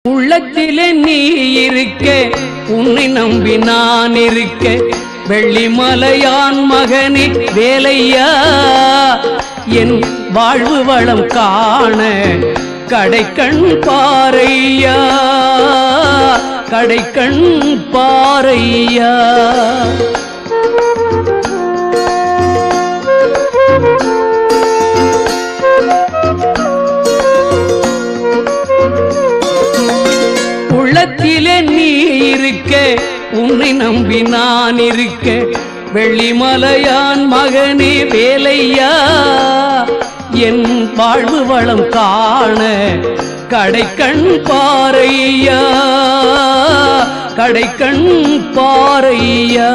உள்ளத்திலே நீ இருக்க, உன்னை நம்பி நான் இருக்க, வெள்ளிமலையான் மகனே வேலையா, என் வாழ்வு வளம் காண கடைக்கண் பாரையா, கடைக்கண் பாரையா. உள்ளத்திலே நீ இருக்க, உன்னை நம்பி நான் இருக்க, வெள்ளிமலையான் மகனே வேலையா, என் வாழ்வு வளம் காண கடைக்கண் பாரையா, கடைக்கண் பாரையா.